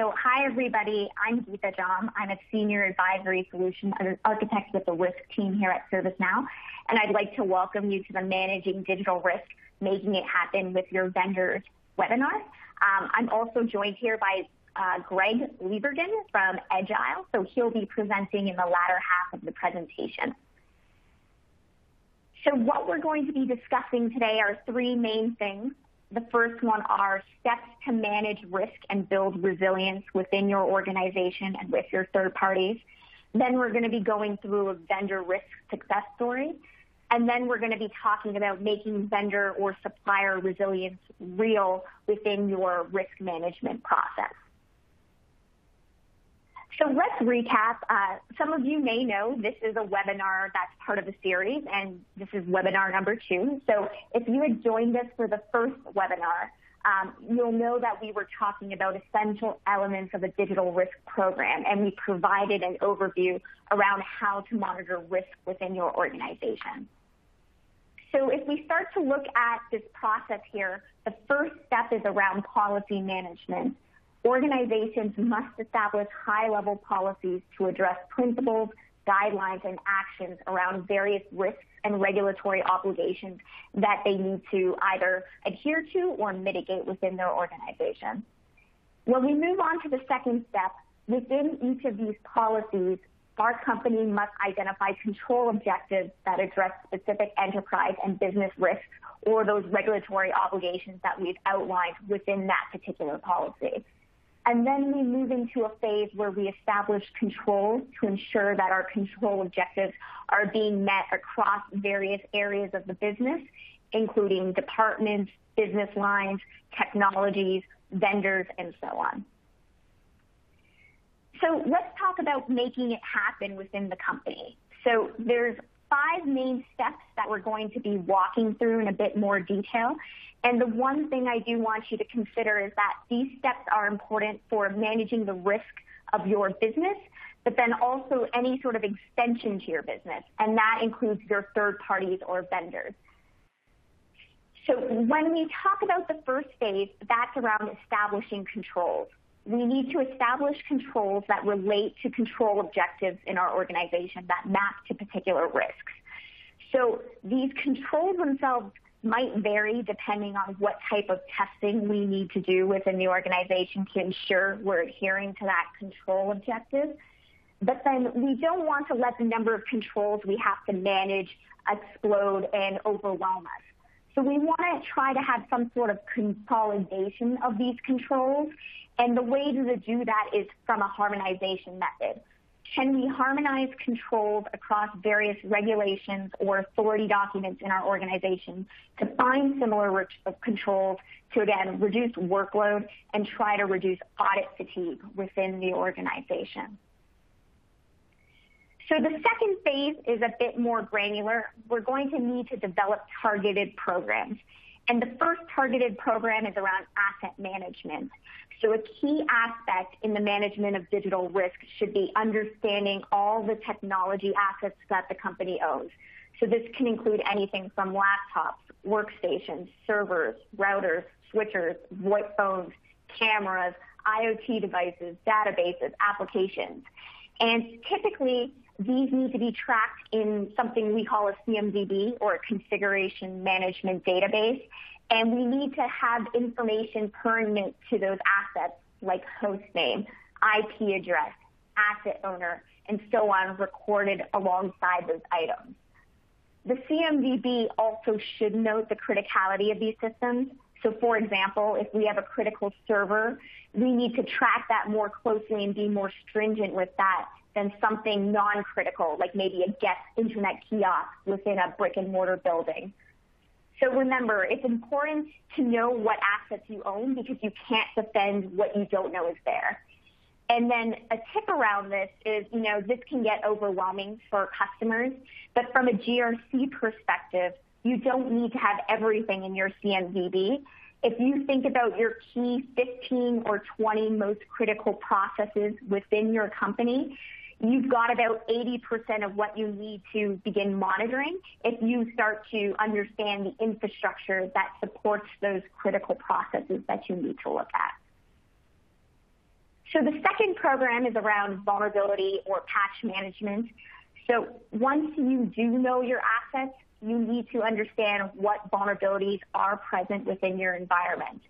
So hi, everybody. I'm Geeta Jam. I'm a Senior Advisory Solution Architect with the Risk team here at ServiceNow, and I'd like to welcome you to the Managing Digital Risk, Making It Happen with Your Vendors webinar. I'm also joined here by Greg Liebergen from Edgile, so he'll be presenting in the latter half of the presentation. So what we're going to be discussing today are three main things. The first one are steps to manage risk and build resilience within your organization and with your third parties. Then we're going to be going through a vendor risk success story. And then we're going to be talking about making vendor or supplier resilience real within your risk management process. So let's recap. Some of you may know this is a webinar that's part of the series, and this is webinar number 2. So if you had joined us for the first webinar, you'll know that we were talking about essential elements of a digital risk program, and we provided an overview around how to monitor risk within your organization. So if we start to look at this process here, the first step is around policy management. Organizations must establish high-level policies to address principles, guidelines, and actions around various risks and regulatory obligations that they need to either adhere to or mitigate within their organization. When we move on to the second step, within each of these policies, our company must identify control objectives that address specific enterprise and business risks or those regulatory obligations that we've outlined within that particular policy. And then we move into a phase where we establish controls to ensure that our control objectives are being met across various areas of the business, including departments, business lines, technologies, vendors, and so on. So let's talk about making it happen within the company. So there's 5 main steps that we're going to be walking through in a bit more detail. And the one thing I do want you to consider is that these steps are important for managing the risk of your business, but then also any sort of extension to your business, and that includes your third parties or vendors. So when we talk about the first phase, that's around establishing controls. We need to establish controls that relate to control objectives in our organization that map to particular risks. So these controls themselves might vary depending on what type of testing we need to do within the organization to ensure we're adhering to that control objective. But then we don't want to let the number of controls we have to manage explode and overwhelm us. So we want to try to have some sort of consolidation of these controls, and the way to do that is from a harmonization method. Can we harmonize controls across various regulations or authority documents in our organization to find similar controls to, again, reduce workload and try to reduce audit fatigue within the organization? So the second phase is a bit more granular. We're going to need to develop targeted programs. And the first targeted program is around asset management. So a key aspect in the management of digital risk should be understanding all the technology assets that the company owns. So this can include anything from laptops, workstations, servers, routers, switchers, VoIP phones, cameras, IoT devices, databases, applications. And typically, these need to be tracked in something we call a CMDB, or a configuration management database. And we need to have information pertinent to those assets like host name, IP address, asset owner, and so on recorded alongside those items. The CMDB also should note the criticality of these systems. So for example, if we have a critical server, we need to track that more closely and be more stringent with that than something non-critical, like maybe a guest internet kiosk within a brick and mortar building. So remember, it's important to know what assets you own because you can't defend what you don't know is there. And then a tip around this is, this can get overwhelming for customers, but from a GRC perspective, you don't need to have everything in your CMDB. If you think about your key 15 or 20 most critical processes within your company, you've got about 80% of what you need to begin monitoring if you start to understand the infrastructure that supports those critical processes that you need to look at. So the second program is around vulnerability or patch management. So once you do know your assets, you need to understand what vulnerabilities are present within your environment.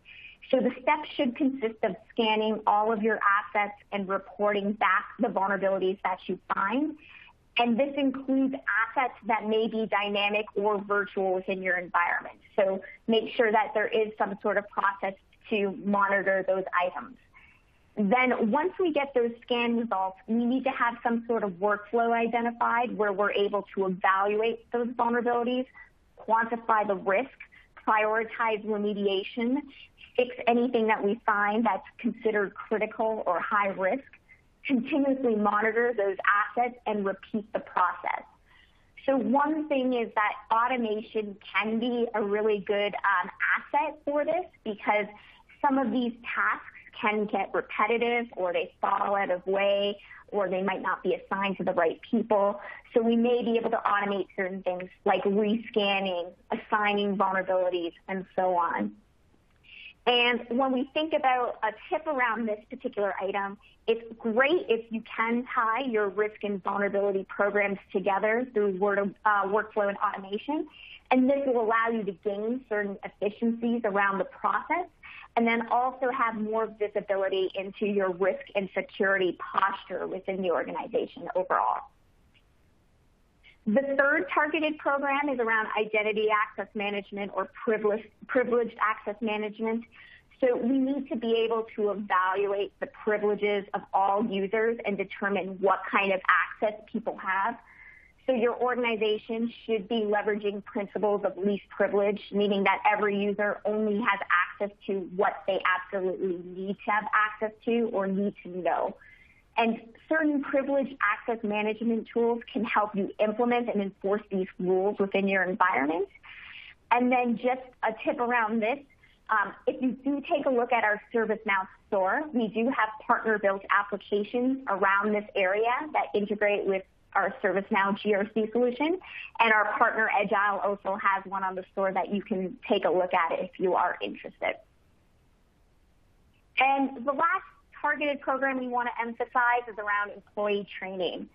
So the steps should consist of scanning all of your assets and reporting back the vulnerabilities that you find. And this includes assets that may be dynamic or virtual within your environment. So make sure that there is some sort of process to monitor those items. Then once we get those scan results, we need to have some sort of workflow identified where we're able to evaluate those vulnerabilities, quantify the risk, prioritize remediation, fix anything that we find that's considered critical or high risk, continuously monitor those assets, and repeat the process. So one thing is that automation can be a really good asset for this, because some of these tasks can get repetitive, or they fall out of way, or they might not be assigned to the right people. So we may be able to automate certain things like rescanning, assigning vulnerabilities, and so on. And when we think about a tip around this particular item, it's great if you can tie your risk and vulnerability programs together through workflow and automation. And this will allow you to gain certain efficiencies around the process, and then also have more visibility into your risk and security posture within the organization overall. The third targeted program is around identity access management or privileged access management. So we need to be able to evaluate the privileges of all users and determine what kind of access people have. So your organization should be leveraging principles of least privilege, meaning that every user only has access to what they absolutely need to have access to or need to know. And certain privileged access management tools can help you implement and enforce these rules within your environment. And then just a tip around this, if you do take a look at our ServiceNow store, we do have partner-built applications around this area that integrate with our ServiceNow GRC solution. And our partner Edgile also has one on the store that you can take a look at if you are interested. And the last targeted program we want to emphasize is around employee training.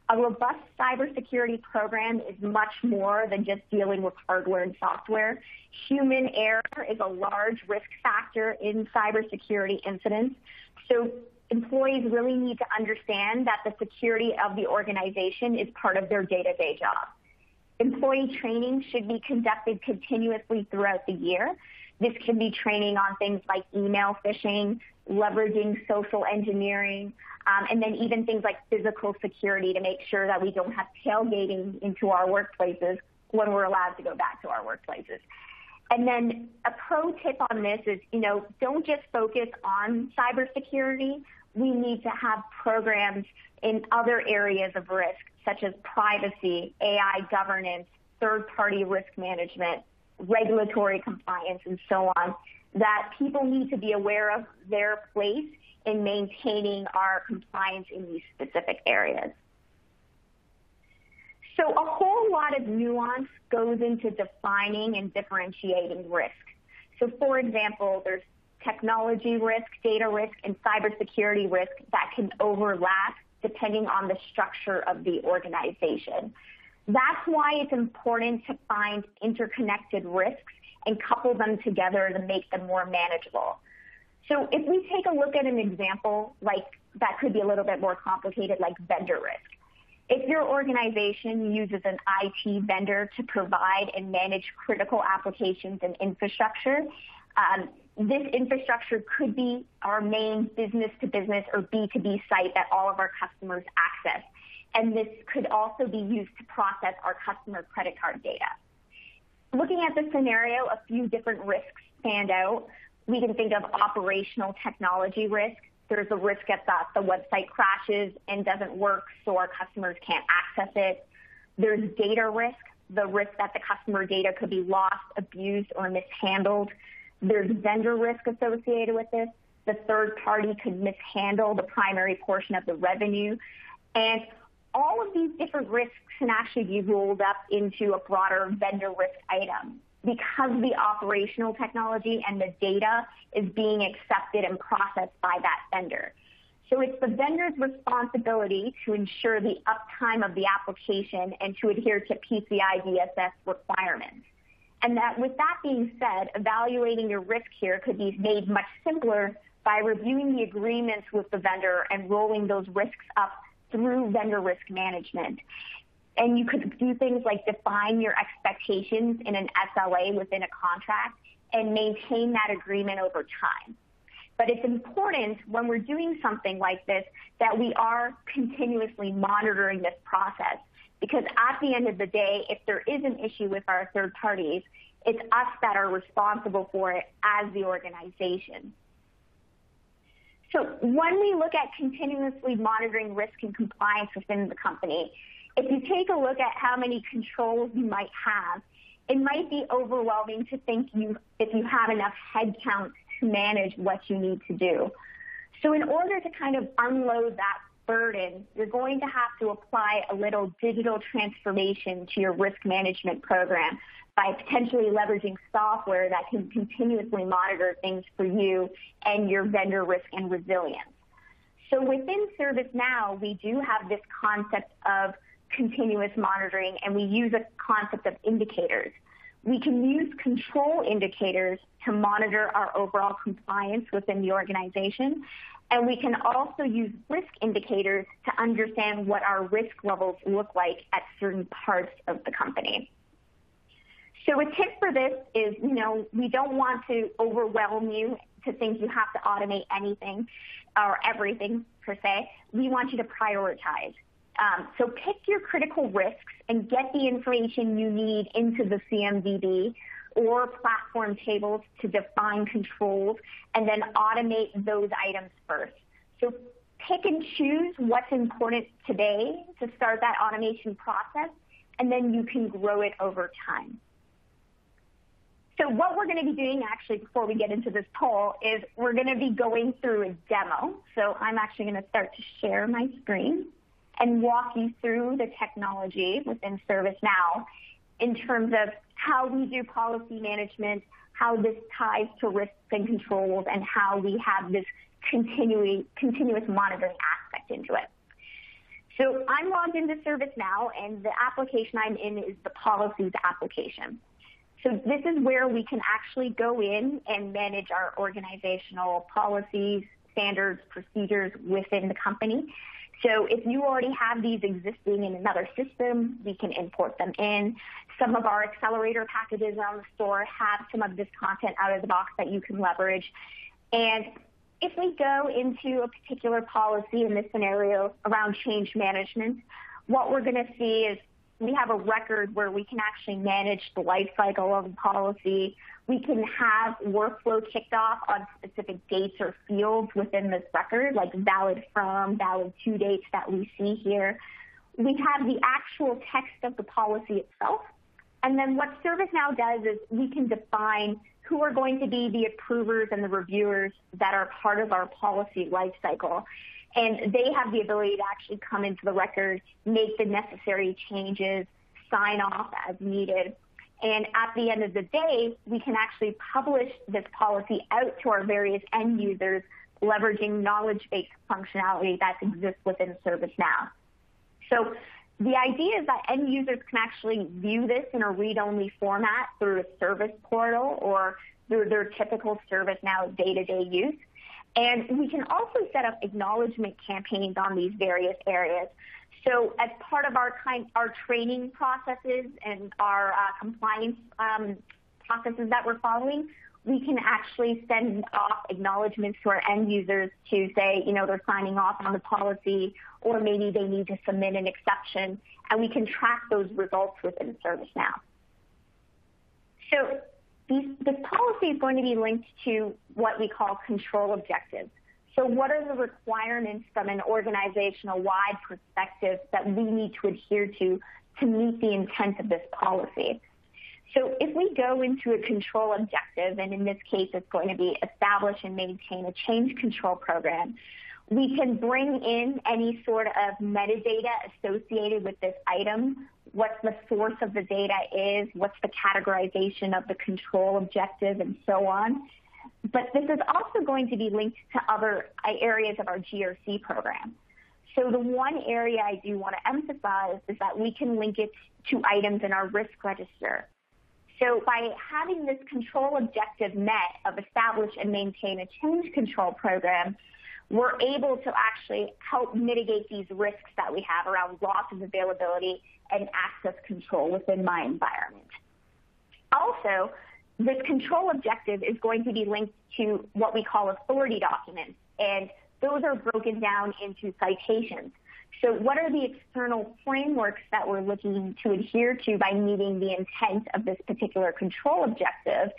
A robust cybersecurity program is much more than just dealing with hardware and software. Human error is a large risk factor in cybersecurity incidents. So employees really need to understand that the security of the organization is part of their day-to-day job. Employee training should be conducted continuously throughout the year. This can be training on things like email phishing, leveraging social engineering, and then even things like physical security to make sure that we don't have tailgating into our workplaces when we're allowed to go back to our workplaces. And then a pro tip on this is, don't just focus on cybersecurity. We need to have programs in other areas of risk, such as privacy, AI governance, third-party risk management, regulatory compliance, and so on, that people need to be aware of their place in maintaining our compliance in these specific areas. So a whole lot of nuance goes into defining and differentiating risk. So for example, there's technology risk, data risk, and cybersecurity risk that can overlap depending on the structure of the organization. That's why it's important to find interconnected risks and couple them together to make them more manageable. So if we take a look at an example like that could be a little bit more complicated, like vendor risk. If your organization uses an IT vendor to provide and manage critical applications and infrastructure, this infrastructure could be our main business-to-business or B2B site that all of our customers access. And this could also be used to process our customer credit card data. Looking at the scenario, a few different risks stand out. We can think of operational technology risk. There's a risk that the website crashes and doesn't work so our customers can't access it. There's data risk, the risk that the customer data could be lost, abused, or mishandled. There's vendor risk associated with this. The third party could mishandle the primary portion of the revenue. And all of these different risks can actually be rolled up into a broader vendor risk item because the operational technology and the data is being accepted and processed by that vendor. So it's the vendor's responsibility to ensure the uptime of the application and to adhere to PCI DSS requirements. And that, with that being said, evaluating your risk here could be made much simpler by reviewing the agreements with the vendor and rolling those risks up through vendor risk management. And you could do things like define your expectations in an SLA within a contract and maintain that agreement over time. But it's important when we're doing something like this that we are continuously monitoring this process, because at the end of the day, if there is an issue with our third parties, it's us that are responsible for it as the organization. So when we look at continuously monitoring risk and compliance within the company, if you take a look at how many controls you might have, it might be overwhelming to think if you have enough headcount to manage what you need to do. So in order to kind of unload that burden, you're going to have to apply a little digital transformation to your risk management program by potentially leveraging software that can continuously monitor things for you and your vendor risk and resilience. So within ServiceNow, we do have this concept of continuous monitoring, and we use a concept of indicators. We can use control indicators to monitor our overall compliance within the organization, and we can also use risk indicators to understand what our risk levels look like at certain parts of the company. So a tip for this is, we don't want to overwhelm you to think you have to automate anything or everything per se. We want you to prioritize. So pick your critical risks and get the information you need into the CMDB or platform tables to define controls, and then automate those items first. So pick and choose what's important today to start that automation process, and then you can grow it over time. So what we're going to be doing actually before we get into this poll is we're going to be going through a demo. So I'm actually going to start to share my screen and walk you through the technology within ServiceNow in terms of how we do policy management, how this ties to risks and controls, and how we have this continuous monitoring aspect into it. So I'm logged into ServiceNow, and the application I'm in is the policies application. So this is where we can actually go in and manage our organizational policies, standards, procedures within the company. So if you already have these existing in another system, we can import them in. Some of our accelerator packages on the store have some of this content out of the box that you can leverage. And if we go into a particular policy in this scenario around change management, what we're going to see is we have a record where we can actually manage the life cycle of the policy. We can have workflow kicked off on specific dates or fields within this record, like valid from, valid to dates that we see here. We have the actual text of the policy itself. And then what ServiceNow does is we can define who are going to be the approvers and the reviewers that are part of our policy life cycle. And they have the ability to actually come into the record, make the necessary changes, sign off as needed. And at the end of the day, we can actually publish this policy out to our various end users, leveraging knowledge-based functionality that exists within ServiceNow. So the idea is that end users can actually view this in a read-only format through a service portal or through their typical ServiceNow day-to-day use. And we can also set up acknowledgement campaigns on these various areas. So as part of our training processes and our compliance processes that we're following, we can actually send off acknowledgments to our end users to say, they're signing off on the policy, or maybe they need to submit an exception, and we can track those results within ServiceNow. So this policy is going to be linked to what we call control objectives. So what are the requirements from an organizational-wide perspective that we need to adhere to meet the intent of this policy? So if we go into a control objective, and in this case it's going to be establish and maintain a change control program, we can bring in any sort of metadata associated with this item, what the source of the data is, what's the categorization of the control objective, and so on. But this is also going to be linked to other areas of our GRC program. So the one area I do want to emphasize is that we can link it to items in our risk register. So by having this control objective met of establish and maintain a change control program, we're able to actually help mitigate these risks that we have around loss of availability and access control within my environment. Also, this control objective is going to be linked to what we call authority documents, and those are broken down into citations. So what are the external frameworks that we're looking to adhere to by meeting the intent of this particular control objective?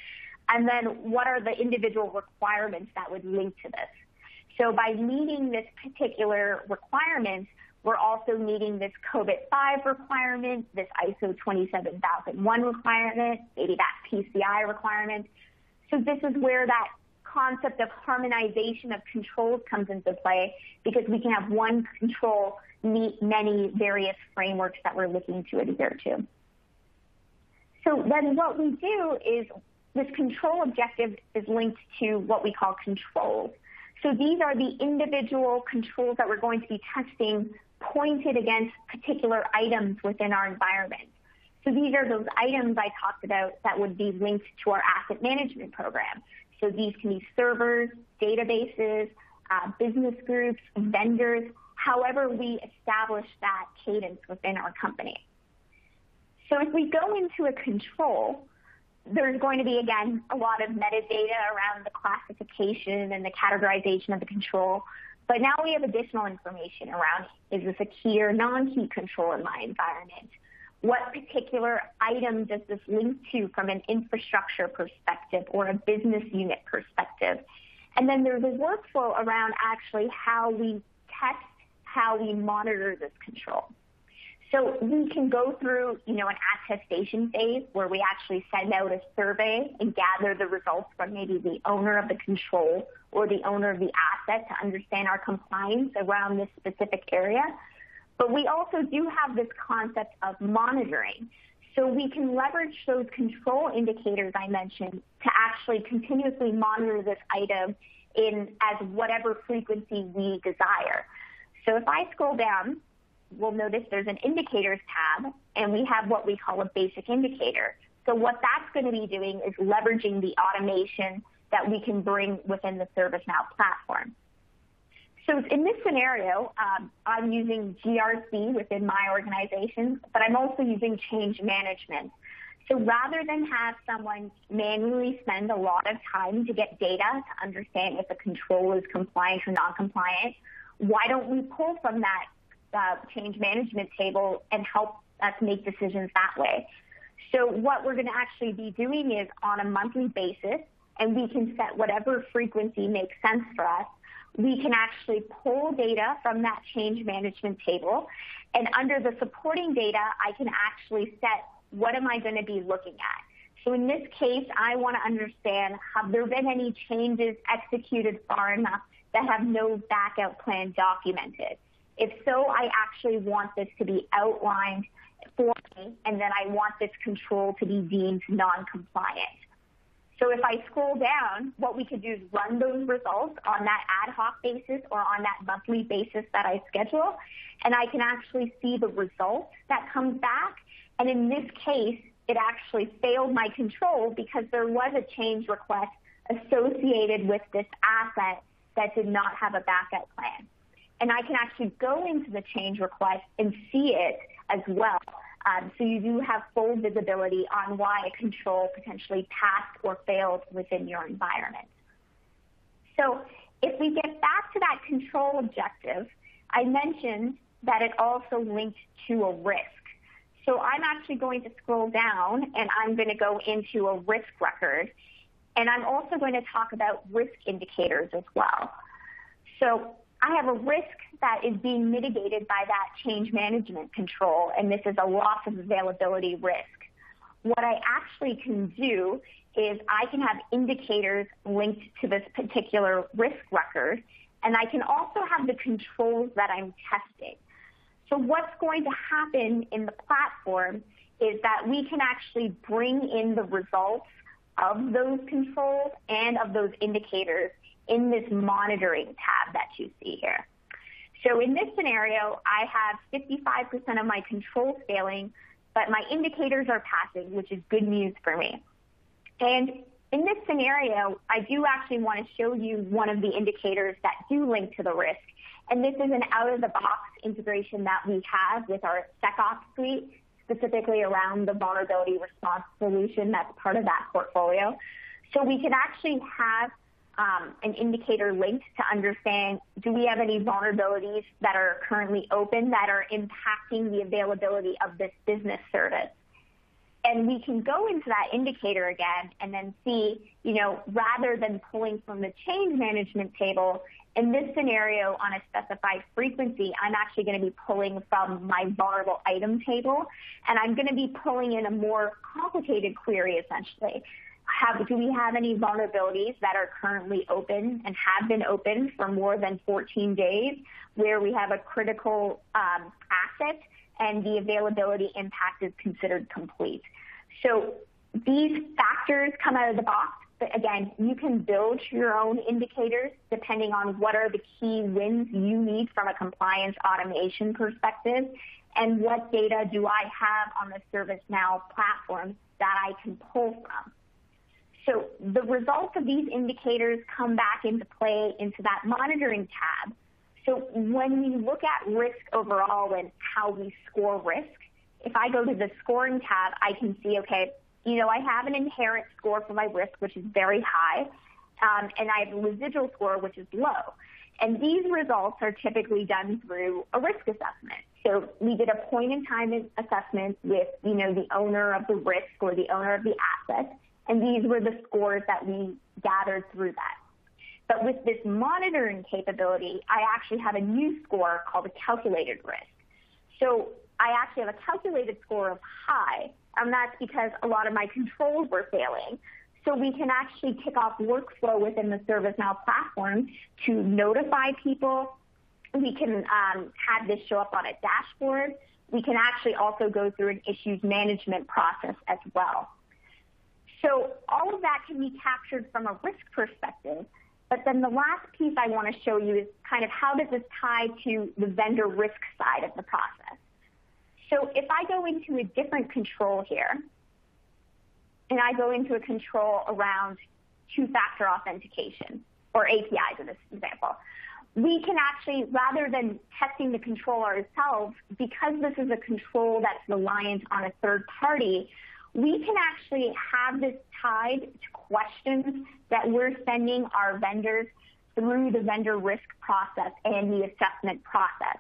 And then what are the individual requirements that would link to this? So by meeting this particular requirement, we're also meeting this COVID-5 requirement, this ISO 27001 requirement, maybe that PCI requirement. So this is where that concept of harmonization of controls comes into play, because we can have one control meet many various frameworks that we're looking to adhere to. So then what we do is this control objective is linked to what we call controls. So these are the individual controls that we're going to be testing pointed against particular items within our environment. So these are those items I talked about that would be linked to our asset management program. So these can be servers, databases, business groups, vendors, however we establish that cadence within our company. So if we go into a control, there's going to be, again, a lot of metadata around the classification and the categorization of the control. But now we have additional information around, is this a key or non-key control in my environment? What particular item does this link to from an infrastructure perspective or a business unit perspective? And then there's a workflow around actually how we test, how we monitor this control. So we can go through, an attestation phase where we actually send out a survey and gather the results from maybe the owner of the control or the owner of the asset to understand our compliance around this specific area. But we also do have this concept of monitoring. So we can leverage those control indicators I mentioned to actually continuously monitor this item as whatever frequency we desire. So if I scroll down, we'll notice there's an indicators tab, and we have what we call a basic indicator. So what that's going to be doing is leveraging the automation that we can bring within the ServiceNow platform. So in this scenario, I'm using GRC within my organization, but I'm also using change management. So rather than have someone manually spend a lot of time to get data to understand if a control is compliant or non-compliant, why don't we pull from that change management table and help us make decisions that way? So what we're going to actually be doing is on a monthly basis, and we can set whatever frequency makes sense for us. We can actually pull data from that change management table, and under the supporting data, I can actually set what am I going to be looking at. So in this case, I want to understand, have there been any changes executed far enough that have no backup plan documented? If so, I actually want this to be outlined for me, and then I want this control to be deemed non-compliant. So if I scroll down, what we could do is run those results on that ad hoc basis or on that monthly basis that I schedule, and I can actually see the results that comes back. And in this case, it actually failed my control because there was a change request associated with this asset that did not have a backup plan. And I can actually go into the change request and see it as well. So you do have full visibility on why a control potentially passed or failed within your environment. So if we get back to that control objective, I mentioned that it also linked to a risk. So I'm actually going to scroll down, and I'm going to go into a risk record. And I'm also going to talk about risk indicators as well. So I have a risk that is being mitigated by that change management control, and this is a loss of availability risk. What I actually can do is I can have indicators linked to this particular risk record, and I can also have the controls that I'm testing. So what's going to happen in the platform is that we can actually bring in the results of those controls and of those indicators in this monitoring tab that you see here. So in this scenario, I have 55% of my controls failing, but my indicators are passing, which is good news for me. And in this scenario, I do actually want to show you one of the indicators that do link to the risk. And this is an out-of-the-box integration that we have with our SecOps suite, specifically around the vulnerability response solution that's part of that portfolio. So we can actually have an indicator linked to understand, do we have any vulnerabilities that are currently open that are impacting the availability of this business service? And we can go into that indicator again and then see, rather than pulling from the change management table, in this scenario on a specified frequency, I'm actually going to be pulling from my vulnerable item table, and I'm going to be pulling in a more complicated query essentially. Do we have any vulnerabilities that are currently open and have been open for more than 14 days where we have a critical asset and the availability impact is considered complete? So these factors come out of the box, but again, you can build your own indicators depending on what are the key wins you need from a compliance automation perspective and what data do I have on the ServiceNow platform that I can pull from. So the results of these indicators come back into play into that monitoring tab. So when we look at risk overall and how we score risk, if I go to the scoring tab, I can see, okay, I have an inherent score for my risk, which is very high, and I have a residual score, which is low. And these results are typically done through a risk assessment. So we did a point-in-time assessment with, the owner of the risk or the owner of the asset, and these were the scores that we gathered through that. But with this monitoring capability, I actually have a new score called a calculated risk. So I actually have a calculated score of high, and that's because a lot of my controls were failing. So we can actually kick off workflow within the ServiceNow platform to notify people. We can have this show up on a dashboard. We can actually also go through an issues management process as well. So all of that can be captured from a risk perspective. But then the last piece I want to show you is kind of how does this tie to the vendor risk side of the process. So if I go into a different control here, and I go into a control around two-factor authentication, or APIs in this example, we can actually, rather than testing the control ourselves, because this is a control that's reliant on a third party, we can actually have this tied to questions that we're sending our vendors through the vendor risk process and the assessment process.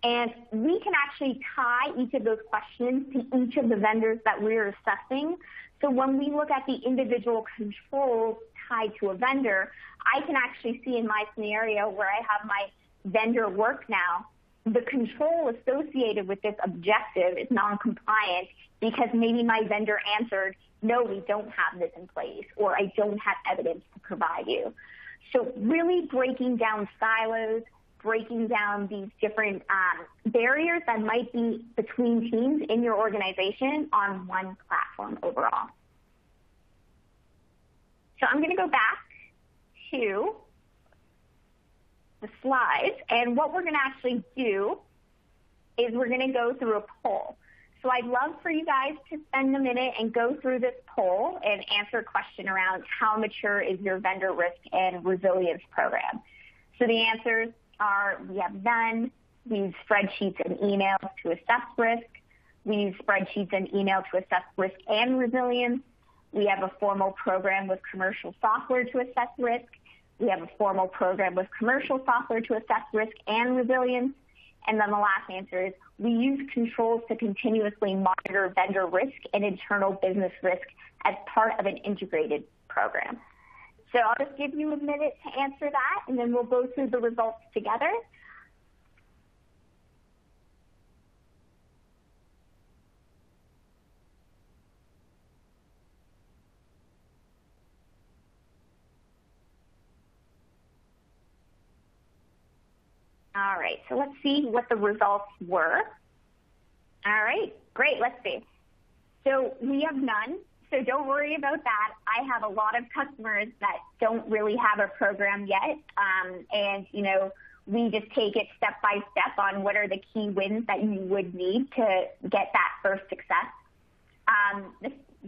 And we can actually tie each of those questions to each of the vendors that we're assessing. So when we look at the individual controls tied to a vendor, I can actually see in my scenario where I have my vendor work now, the control associated with this objective is non-compliant because maybe my vendor answered, no, we don't have this in place, or I don't have evidence to provide you. So really breaking down silos, breaking down these different barriers that might be between teams in your organization on one platform overall. So I'm going to go back to the slides, and what we're going to actually do is we're going to go through a poll. So I'd love for you guys to spend a minute and go through this poll and answer a question around how mature is your vendor risk and resilience program. So the answers are: we have none, we use spreadsheets and emails to assess risk, we use spreadsheets and email to assess risk and resilience, we have a formal program with commercial software to assess risk, we have a formal program with commercial software to assess risk and resilience, and then the last answer is we use controls to continuously monitor vendor risk and internal business risk as part of an integrated program. So I'll just give you a minute to answer that, and then we'll go through the results together. All right, so let's see what the results were. All right, great, let's see. So we have none. So don't worry about that. I have a lot of customers that don't really have a program yet. And, we just take it step by step on what are the key wins that you would need to get that first success.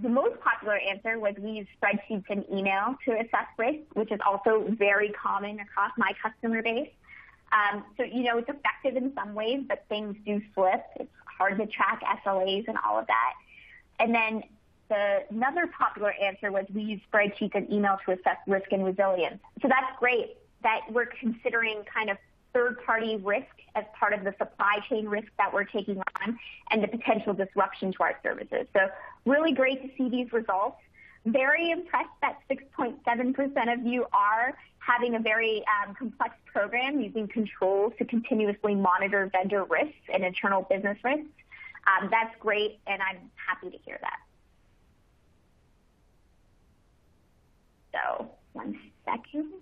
The most popular answer was we use spreadsheets and email to assess risk, which is also very common across my customer base. So, it's effective in some ways, but things do slip. It's hard to track SLAs and all of that. And then another popular answer was we use spreadsheets and email to assess risk and resilience. So that's great that we're considering kind of third-party risk as part of the supply chain risk that we're taking on and the potential disruption to our services. So really great to see these results. Very impressed that 6.7% of you are having a very complex program using controls to continuously monitor vendor risks and internal business risks. That's great, and I'm happy to hear that. So, one second.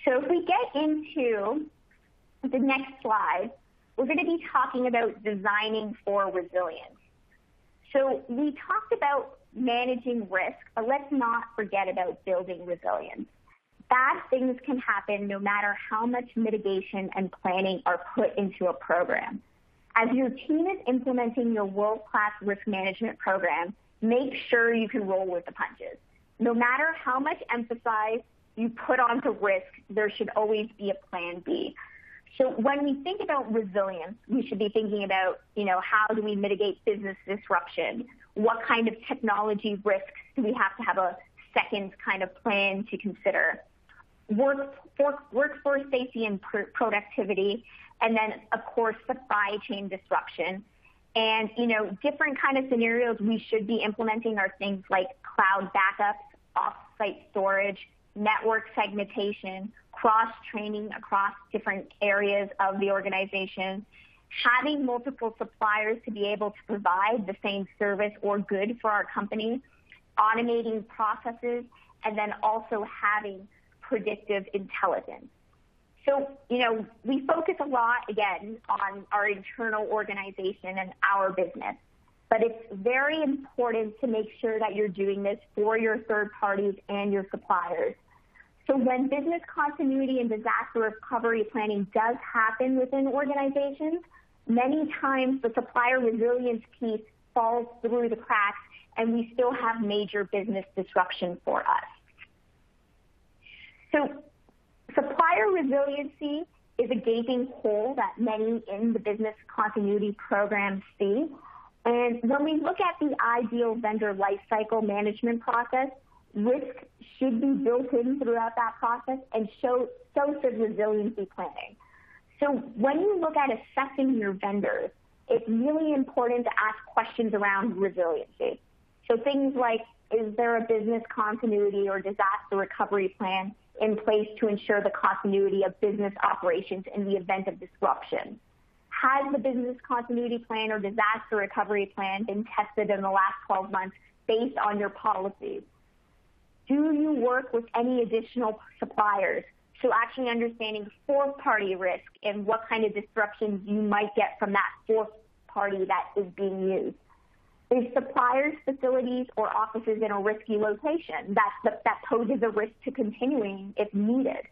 So if we get into the next slide, we're going to be talking about designing for resilience. So we talked about managing risk, but let's not forget about building resilience. Bad things can happen no matter how much mitigation and planning are put into a program. As your team is implementing your world-class risk management program, make sure you can roll with the punches. No matter how much emphasis you put onto risk, there should always be a plan B. So when we think about resilience, we should be thinking about, how do we mitigate business disruption? What kind of technology risks do we have to have a second kind of plan to consider? Workforce safety and productivity, and then, of course, supply chain disruption. And, different kind of scenarios we should be implementing are things like cloud backups, off-site storage, network segmentation, cross-training across different areas of the organization, having multiple suppliers to be able to provide the same service or good for our company, automating processes, and then also having predictive intelligence. So, we focus a lot, again, on our internal organization and our business. But it's very important to make sure that you're doing this for your third parties and your suppliers. So when business continuity and disaster recovery planning does happen within organizations, many times the supplier resilience piece falls through the cracks and we still have major business disruption for us. So supplier resiliency is a gaping hole that many in the business continuity program see. And when we look at the ideal vendor lifecycle management process, risk should be built in throughout that process, and so should resiliency planning. So when you look at assessing your vendors, it's really important to ask questions around resiliency. So things like, is there a business continuity or disaster recovery plan in place to ensure the continuity of business operations in the event of disruption? Has the business continuity plan or disaster recovery plan been tested in the last 12 months based on your policies? Do you work with any additional suppliers? So actually understanding fourth-party risk and what kind of disruptions you might get from that fourth party that is being used. Is suppliers, facilities, or offices in a risky location that poses a risk to continuing if needed?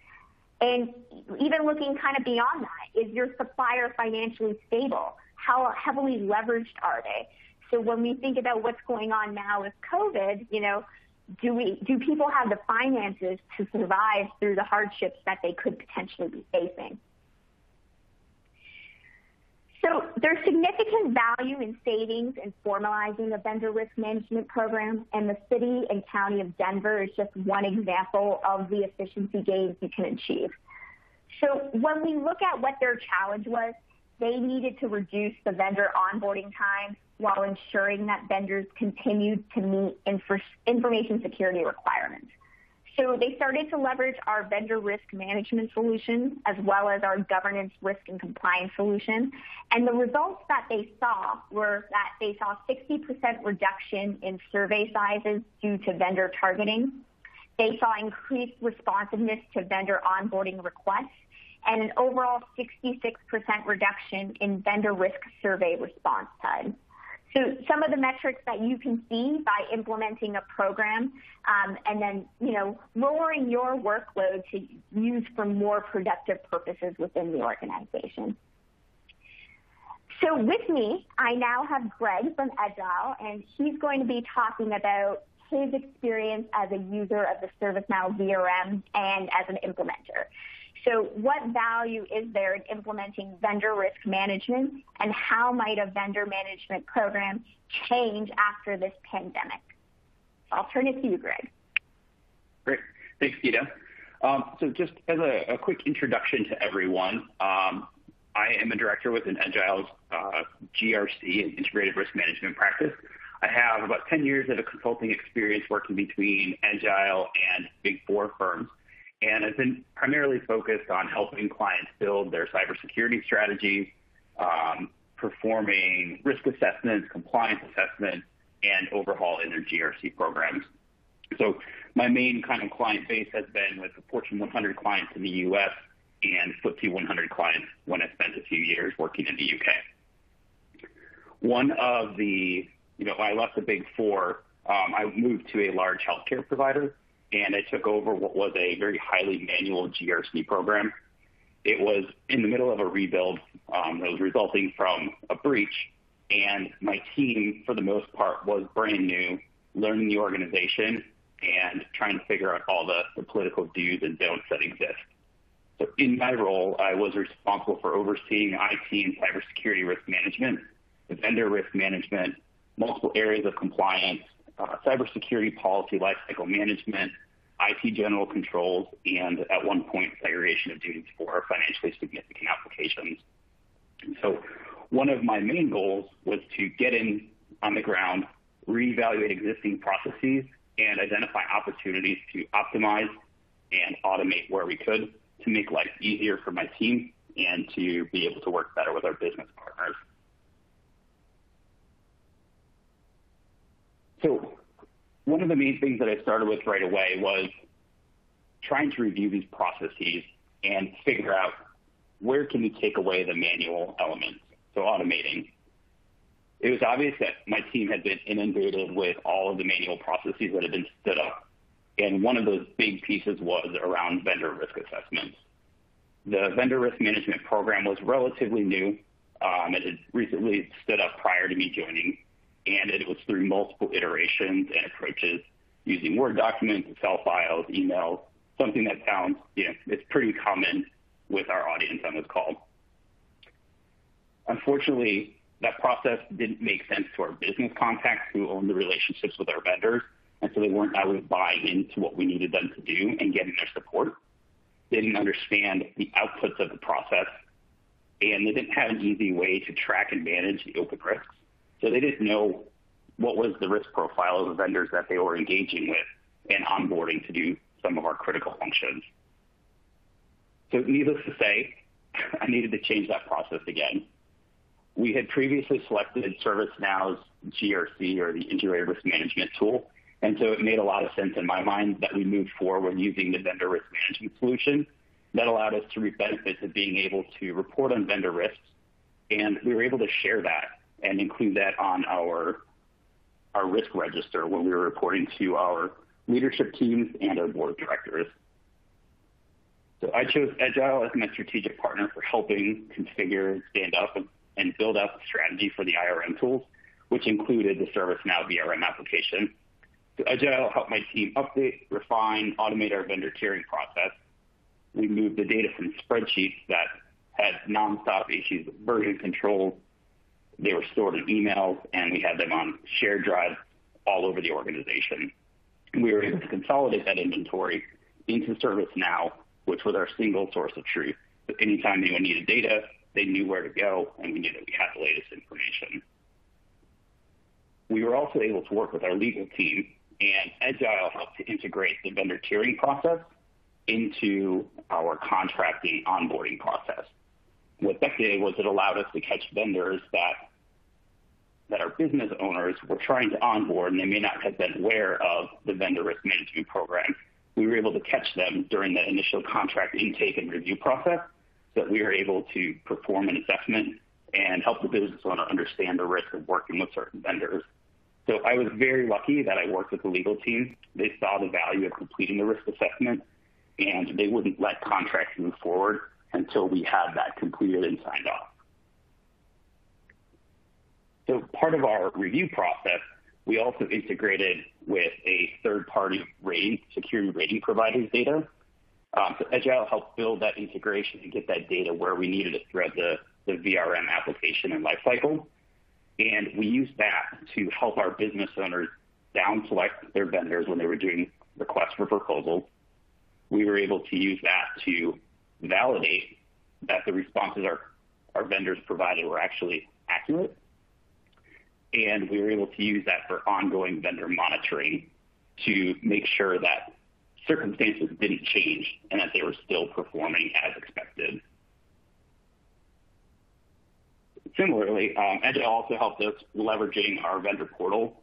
And even looking kind of beyond that, is your supplier financially stable? How heavily leveraged are they? So when we think about what's going on now with COVID, do people have the finances to survive through the hardships that they could potentially be facing? So there's significant value in savings and formalizing a vendor risk management program, and the city and county of Denver is just one example of the efficiency gains you can achieve. So when we look at what their challenge was, they needed to reduce the vendor onboarding time while ensuring that vendors continued to meet information security requirements. So they started to leverage our vendor risk management solution as well as our governance risk and compliance solution. And the results that they saw were that they saw 60% reduction in survey sizes due to vendor targeting. They saw increased responsiveness to vendor onboarding requests and an overall 66% reduction in vendor risk survey response time. So some of the metrics that you can see by implementing a program and then, lowering your workload to use for more productive purposes within the organization. So with me, I now have Greg from Edgile, and he's going to be talking about his experience as a user of the ServiceNow VRM and as an implementer. So what value is there in implementing vendor risk management, and how might a vendor management program change after this pandemic? I'll turn it to you, Greg. Great. Thanks, Gita. So just as a quick introduction to everyone, I am a director within Edgile's GRC and Integrated Risk Management practice. I have about 10 years of a consulting experience working between Edgile and Big Four firms, and I've been primarily focused on helping clients build their cybersecurity strategies, performing risk assessments, compliance assessments, and overhauling their GRC programs. So my main kind of client base has been with the Fortune 100 clients in the U.S. and FTSE 100 clients when I spent a few years working in the U.K. One of the, I left the Big Four, I moved to a large healthcare provider, and I took over what was a very highly manual GRC program. It was in the middle of a rebuild that was resulting from a breach, and my team, for the most part, was brand new, learning the organization and trying to figure out all the political do's and don'ts that exist. So in my role, I was responsible for overseeing IT and cybersecurity risk management, vendor risk management, multiple areas of compliance, cybersecurity policy lifecycle management, IT general controls, and at one point, segregation of duties for financially significant applications. So one of my main goals was to get in on the ground, reevaluate existing processes, and identify opportunities to optimize and automate where we could to make life easier for my team and to be able to work better with our business partners. So one of the main things that I started with right away was trying to review these processes and figure out where can we take away the manual elements, so automating. It was obvious that my team had been inundated with all of the manual processes that had been stood up, and one of those big pieces was around vendor risk assessments. The vendor risk management program was relatively new. It had recently stood up prior to me joining, and it was through multiple iterations and approaches using Word documents, Excel files, emails, something that sounds, it's pretty common with our audience on this call. Unfortunately, that process didn't make sense to our business contacts who owned the relationships with our vendors, and so they weren't always buying into what we needed them to do and getting their support. They didn't understand the outputs of the process, and they didn't have an easy way to track and manage the open risks. So they didn't know what was the risk profile of the vendors that they were engaging with and onboarding to do some of our critical functions. So needless to say, I needed to change that process again. We had previously selected ServiceNow's GRC, or the Integrated Risk Management tool, and so it made a lot of sense in my mind that we moved forward using the vendor risk management solution. That allowed us to reap benefits of being able to report on vendor risks, and we were able to share that and include that on our risk register when we were reporting to our leadership teams and our board of directors. So I chose Edgile as my strategic partner for helping configure, stand up, and build out the strategy for the IRM tools, which included the ServiceNow VRM application. So Edgile helped my team update, refine, automate our vendor tiering process. We moved the data from spreadsheets that had nonstop issues with version control. They were stored in emails, and we had them on shared drives all over the organization. And we were able to consolidate that inventory into ServiceNow, which was our single source of truth. So anytime anyone needed data, they knew where to go, and we knew that we had the latest information. We were also able to work with our legal team, and Edgile helped to integrate the vendor tiering process into our contracting onboarding process. What that did was it allowed us to catch vendors that our business owners were trying to onboard, and they may not have been aware of the vendor risk management program, we were able to catch them during the initial contract intake and review process so that we were able to perform an assessment and help the business owner understand the risk of working with certain vendors. So I was very lucky that I worked with the legal team. They saw the value of completing the risk assessment, and they wouldn't let contracts move forward until we had that completed and signed off. So part of our review process, we also integrated with a third-party security rating provider's data. So Edgile helped build that integration and get that data where we needed it throughout the VRM application and lifecycle. And we used that to help our business owners down select their vendors when they were doing requests for proposals. We were able to use that to validate that the responses our vendors provided were actually accurate. And we were able to use that for ongoing vendor monitoring to make sure that circumstances didn't change and that they were still performing as expected. Similarly, Edgile also helped us leveraging our vendor portal.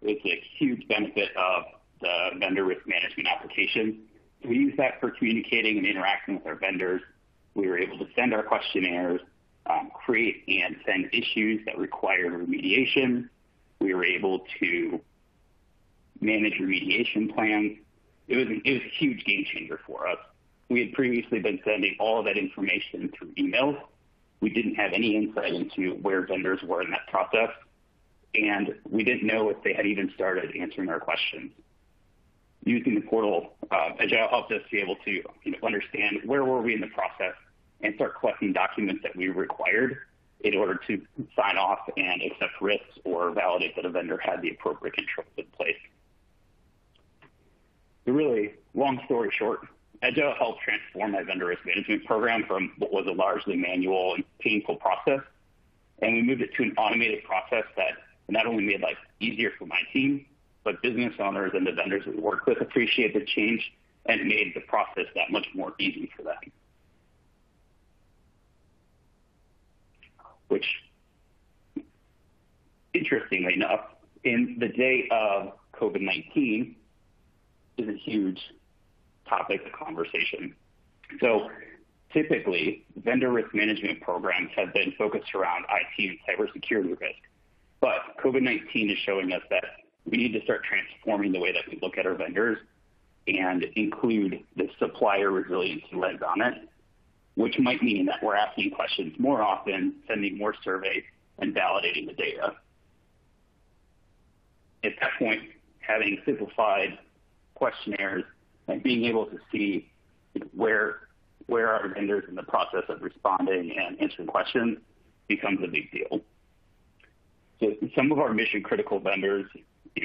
It's a huge benefit of the vendor risk management application. We use that for communicating and interacting with our vendors. We were able to send our questionnaires, create and send issues that required remediation. We were able to manage remediation plans. It was a huge game changer for us. We had previously been sending all of that information through emails. We didn't have any insight into where vendors were in that process, and we didn't know if they had even started answering our questions. Using the portal, Edgile helped us be able to understand where were we in the process and start collecting documents that we required in order to sign off and accept risks or validate that a vendor had the appropriate controls in place. The really long story short, Edgile helped transform my vendor risk management program from what was a largely manual and painful process, and we moved it to an automated process that not only made life easier for my team, but business owners and the vendors we work with appreciate the change and made the process that much more easy for them. Which, interestingly enough, in the day of COVID-19 is a huge topic of conversation. So typically, vendor risk management programs have been focused around IT and cybersecurity risk. But COVID-19 is showing us that we need to start transforming the way that we look at our vendors and include the supplier resiliency lens on it, which might mean that we're asking questions more often, sending more surveys, and validating the data. At that point, having simplified questionnaires and being able to see where are vendors in the process of responding and answering questions becomes a big deal. So some of our mission critical vendors,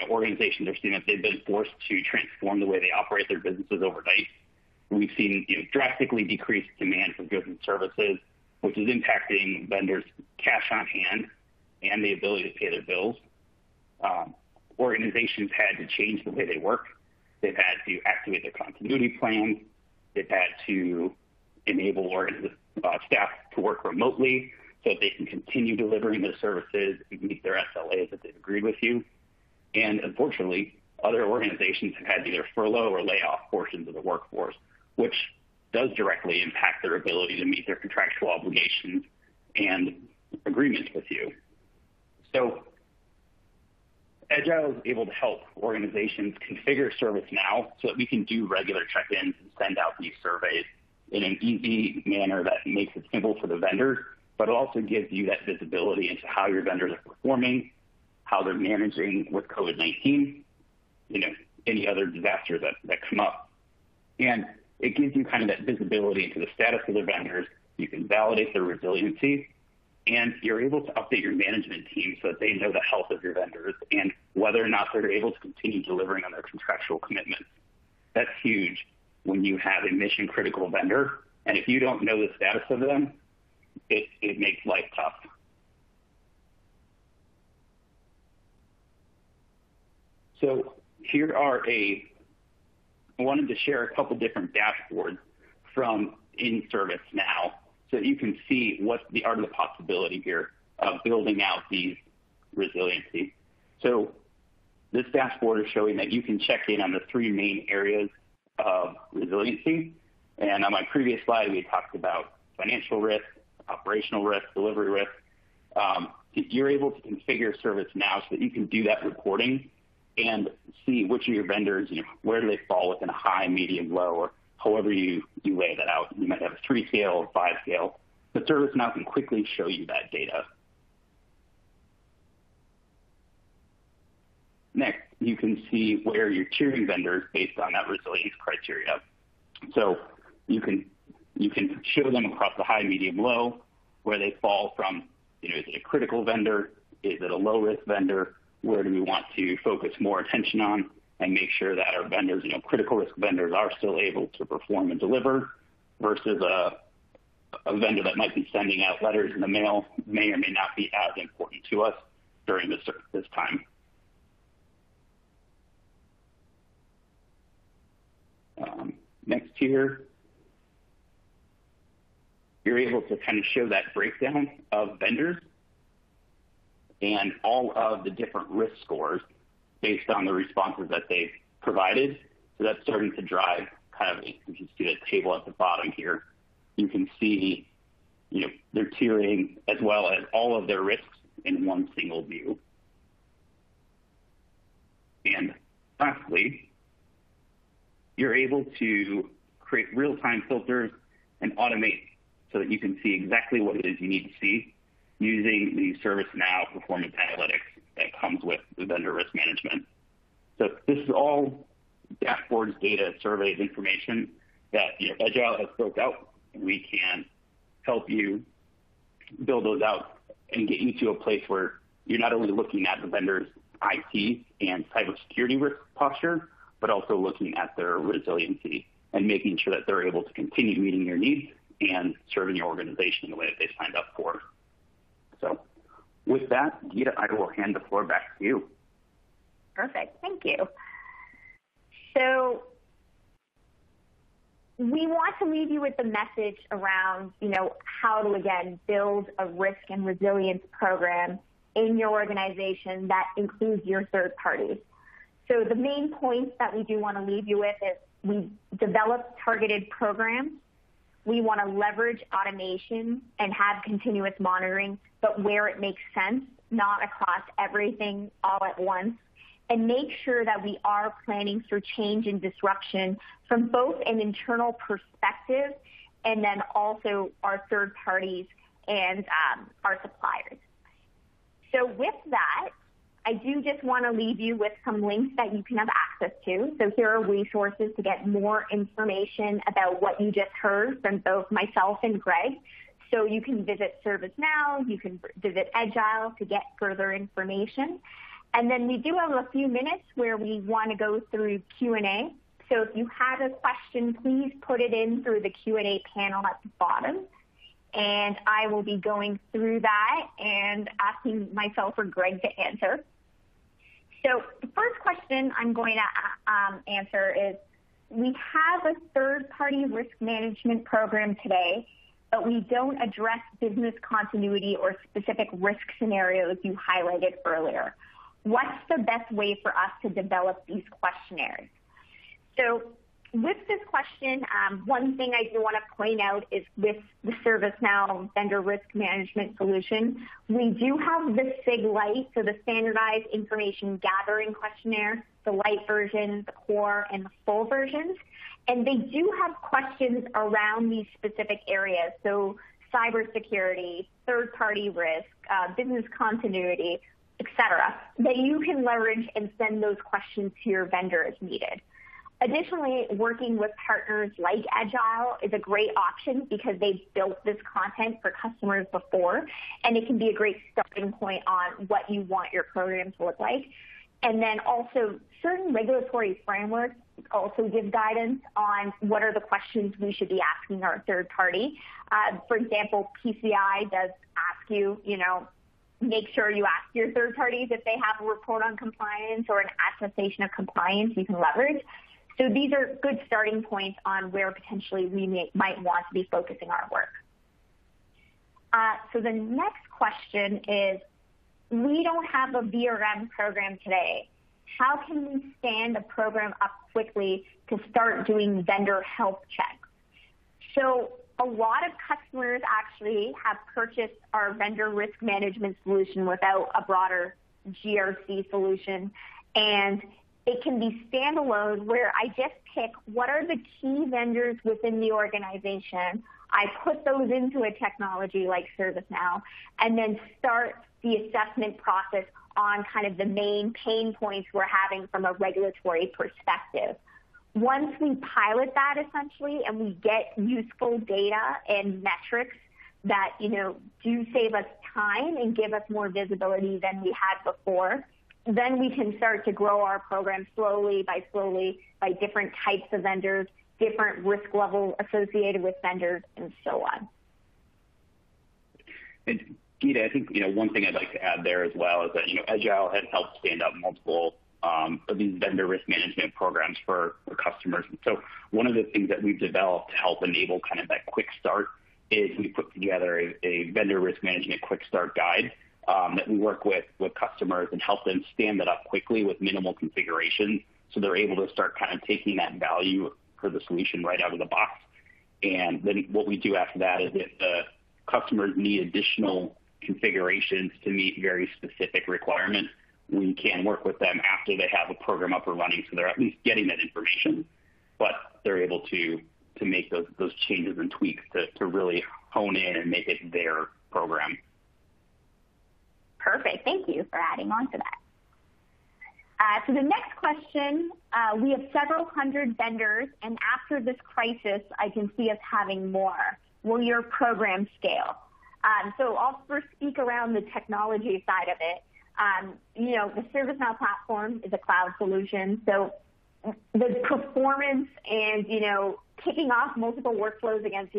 organizations are seeing that they've been forced to transform the way they operate their businesses overnight. We've seen drastically decreased demand for goods and services, which is impacting vendors' cash on hand and the ability to pay their bills. Organizations had to change the way they work. They've had to activate their continuity plans. They've had to enable staff to work remotely so that they can continue delivering their services and meet their SLAs that they've agreed with you. And unfortunately, other organizations have had to either furlough or lay off portions of the workforce, which does directly impact their ability to meet their contractual obligations and agreements with you. So Edgile is able to help organizations configure ServiceNow so that we can do regular check-ins and send out these surveys in an easy manner that makes it simple for the vendors, but it also gives you that visibility into how your vendors are performing, how they're managing with COVID-19, any other disasters that come up. And it gives you kind of that visibility into the status of the vendors. You can validate their resiliency, and you're able to update your management team so that they know the health of your vendors and whether or not they're able to continue delivering on their contractual commitments. That's huge when you have a mission-critical vendor, and if you don't know the status of them, it makes life tough. So here are I wanted to share a couple different dashboards from in ServiceNow so that you can see what's the art of the possibility here of building out these resiliency. So this dashboard is showing that you can check in on the three main areas of resiliency. And on my previous slide, we talked about financial risk, operational risk, delivery risk. You're able to configure ServiceNow so that you can do that reporting and see which of your vendors, where do they fall within a high, medium, low, or however you lay that out. You might have a 3 scale or 5 scale. But ServiceNow can quickly show you that data. Next, you can see where you're tiering vendors based on that resilience criteria. So you can show them across the high, medium, low, where they fall from, is it a critical vendor? Is it a low-risk vendor? Where do we want to focus more attention on and make sure that our vendors, critical risk vendors, are still able to perform and deliver versus a vendor that might be sending out letters in the mail may or may not be as important to us during this time. Next here, you're able to kind of show that breakdown of vendors and all of the different risk scores based on the responses that they've provided. So that's starting to drive kind of, if you see the table at the bottom here, you can see, their tiering as well as all of their risks in one single view. And lastly, you're able to create real-time filters and automate so that you can see exactly what it is you need to see using the ServiceNow performance analytics that comes with the vendor risk management. So this is all dashboards, data, surveys, information that Edgile has built out, and we can help you build those out and get you to a place where you're not only looking at the vendor's IT and cybersecurity risk posture, but also looking at their resiliency and making sure that they're able to continue meeting your needs and serving your organization in the way that they signed up for. So with that, Geeta, I will hand the floor back to you. Perfect. Thank you. So we want to leave you with the message around, how to, again, build a risk and resilience program in your organization that includes your third parties. So the main points that we do want to leave you with is we develop targeted programs. We want to leverage automation and have continuous monitoring, but where it makes sense, not across everything all at once, and make sure that we are planning for change and disruption from both an internal perspective and then also our third parties and our suppliers. So with that, I do just want to leave you with some links that you can have access to. So here are resources to get more information about what you just heard from both myself and Greg. So you can visit ServiceNow, you can visit Edgile to get further information. And then we do have a few minutes where we want to go through Q&A. So if you have a question, please put it in through the Q&A panel at the bottom. And I will be going through that and asking myself or Greg to answer. So the first question I'm going to answer is, we have a third-party risk management program today, but we don't address business continuity or specific risk scenarios you highlighted earlier. What's the best way for us to develop these questionnaires? So with this question, one thing I do want to point out is with the ServiceNow vendor risk management solution, we do have the SIG Lite, so the standardized information gathering questionnaire, the light version, the core, and the full versions. And they do have questions around these specific areas, so cybersecurity, third-party risk, business continuity, etc., that you can leverage and send those questions to your vendor as needed. Additionally, working with partners like Edgile is a great option because they've built this content for customers before, and it can be a great starting point on what you want your program to look like. And then also, certain regulatory frameworks also give guidance on what are the questions we should be asking our third party. For example, PCI does ask you, make sure you ask your third parties if they have a report on compliance or an attestation of compliance you can leverage. So these are good starting points on where potentially we might want to be focusing our work. So the next question is, we don't have a VRM program today. how can we stand a program up quickly to start doing vendor health checks? So a lot of customers actually have purchased our vendor risk management solution without a broader GRC solution. And it can be standalone where I just pick what are the key vendors within the organization. I put those into a technology like ServiceNow and then start the assessment process on kind of the main pain points we're having from a regulatory perspective. Once we pilot that essentially and we get useful data and metrics that, do save us time and give us more visibility than we had before, then we can start to grow our program slowly by different types of vendors, different risk level associated with vendors, and so on. And Geeta, I think one thing I'd like to add there as well is that Edgile has helped stand up multiple of these vendor risk management programs for customers. And so one of the things that we've developed to help enable kind of that quick start is we put together a vendor risk management quick start guide that we work with customers and help them stand that up quickly with minimal configuration, so they're able to start kind of taking that value for the solution right out of the box. And then what we do after that is if the customers need additional configurations to meet very specific requirements, we can work with them after they have a program up and running, so they're at least getting that information, but they're able to make those changes and tweaks to really hone in and make it their program. Perfect. Thank you for adding on to that. So the next question, we have several hundred vendors, and after this crisis, I can see us having more. Will your program scale? So I'll first speak around the technology side of it. The ServiceNow platform is a cloud solution, so the performance and, kicking off multiple workflows against,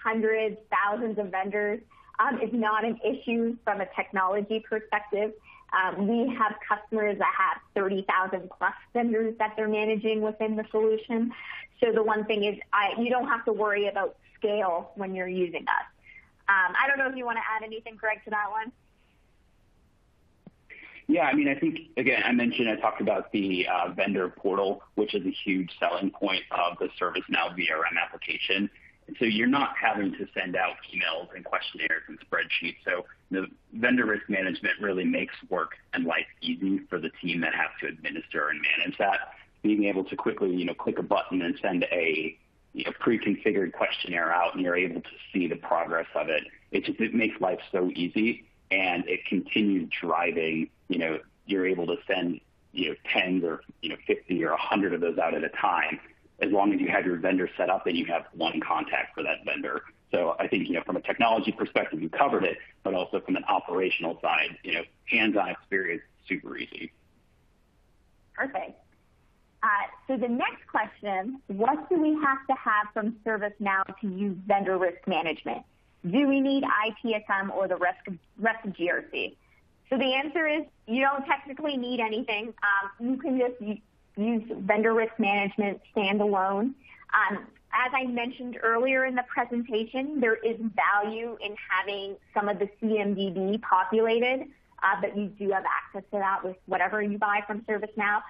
hundreds, thousands of vendors is not an issue from a technology perspective. We have customers that have 30,000 plus vendors that they're managing within the solution. So the one thing is you don't have to worry about scale when you're using us. I don't know if you want to add anything, Greg, to that one. Yeah, I think, again, I talked about the vendor portal, which is a huge selling point of the ServiceNow VRM application. And so you're not having to send out emails and questionnaires and spreadsheets. So the vendor risk management really makes work and life easy for the team that has to administer and manage that. Being able to quickly, click a button and send a pre-configured questionnaire out, and you're able to see the progress of it. It makes life so easy, and it continues driving. You're able to send 10 or 50 or 100 of those out at a time, as long as you have your vendor set up and you have one contact for that vendor. So I think from a technology perspective, you covered it, but also from an operational side, hands-on experience, super easy. Perfect. So the next question, what do we have to have from ServiceNow to use vendor risk management? Do we need ITSM or the rest of GRC? So the answer is you don't technically need anything. You can just use vendor risk management standalone. As I mentioned earlier in the presentation, there is value in having some of the CMDB populated, but you do have access to that with whatever you buy from ServiceNow.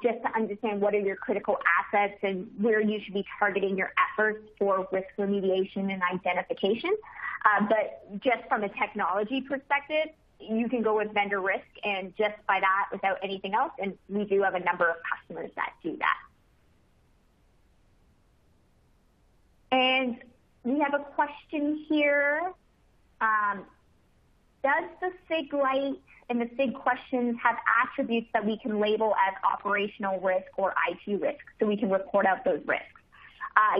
Just to understand what are your critical assets and where you should be targeting your efforts for risk remediation and identification. But just from a technology perspective, you can go with vendor risk and just by that without anything else. And we do have a number of customers that do that. And we have a question here. Does the SIG Lite and the SIG questions have attributes that we can label as operational risk or IT risk so we can report out those risks?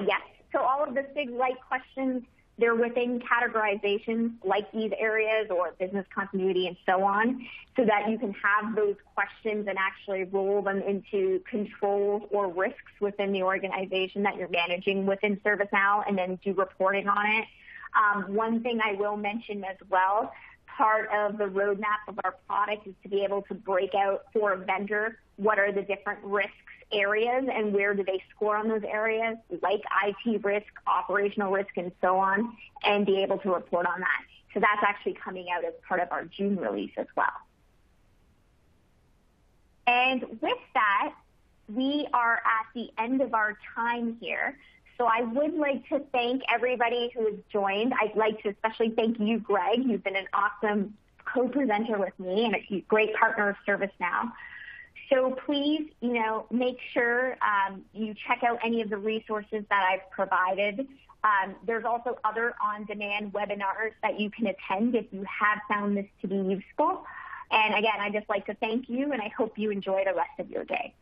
Yes. So all of the SIG Lite questions, they're within categorizations like these areas or business continuity and so on, so that you can have those questions and actually roll them into controls or risks within the organization that you're managing within ServiceNow and then do reporting on it. One thing I will mention as well, part of the roadmap of our product is to be able to break out for a vendor what are the different risks areas and where do they score on those areas, like IT risk, operational risk, and so on, and be able to report on that. So that's actually coming out as part of our June release as well. And with that, we are at the end of our time here. So I would like to thank everybody who has joined. I'd like to especially thank you, Greg. You've been an awesome co-presenter with me and a great partner of ServiceNow. So please, make sure you check out any of the resources that I've provided. There's also other on-demand webinars that you can attend if you have found this to be useful. And again, I'd just like to thank you, and I hope you enjoy the rest of your day.